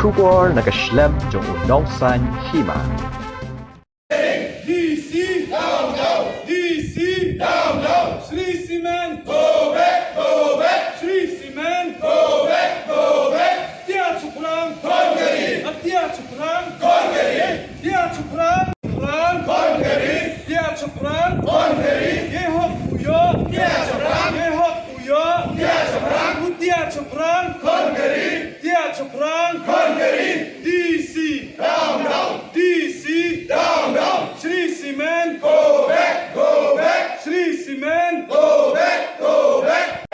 Shubor nag-shlem jong unongsan Hima. DC down down, DC down down. Shree cement, go back, go back. Shree cement, go back, go back. Dia chuprang, Hungary. Dia chuprang, Hungary. Dia chuprang, Hungary. Dia chuprang, Hungary. Ye hok puyo, dia chuprang. Ye hok puyo, dia chuprang. Dia chuprang, Hungary. Dia chuprang, Hungary. DC down down, DC down down. Shree cement, go back, go back. Shree cement, go back, go back.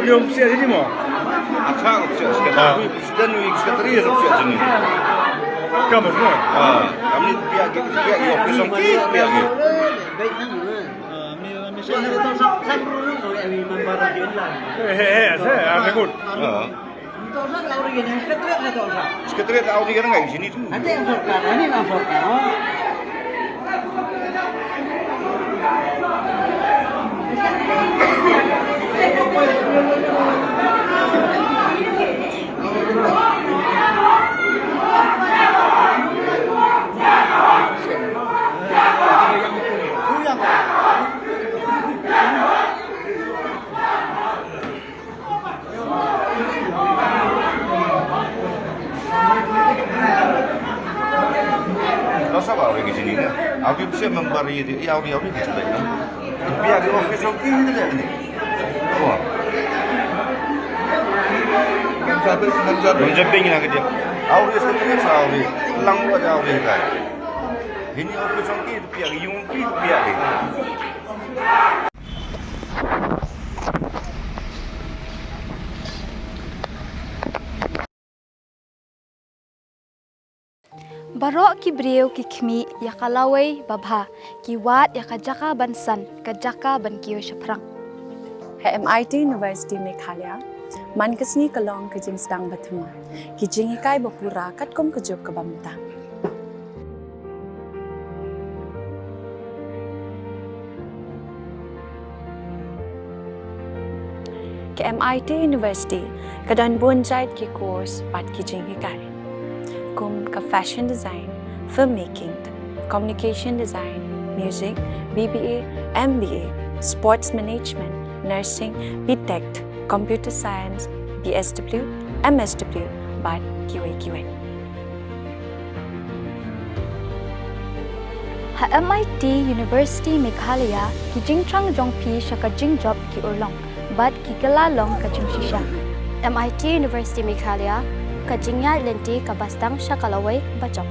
Opcja nie ma. A co opcja? Sudah sekretariat opcja sini. Kamu semua? Kami pihak Ophis pihak. Baik nang. Misalnya itu saya perlu kalau memang Saya ikut. Itu orang lauri gini, sekretariat satu orang. Sekretariat Audi kan enggak di sini tuh. Ada yang sorkan, ini yang sorkan. Kau sabar lagi sini ni. Audi bisa memberi dia, Audi kita dah. Biar di office okey ni dah ni. Oh. Menjemping nak dia. Audi sekretariat Audi. Lang buat Audi kan. Ini office okey tu biar yung okey biar dia. Barok ki brio ki khmi ya kalawai babha ki wat ya Jaka bansan ka Jaka ban kiyo shaprang. MIT University Meghalaya mankasni kalong kajing sedang batuma ki jingikai bapura katkom kajok kabamta. Ke MIT University kadan bonjait ki course pat ki jingikai. Kum ka fashion design, filmmaking, communication design, music, BBA, MBA, sports management, nursing, BTech, computer science, BSW, MSW, but QA. Ha MIT University Meghalaya ki jingtrang jongpi shaka jingjop ki urlong but ki galalong ka jingshisha. MIT University Meghalaya ka jingya lenti ka bastang shakalawai bachok.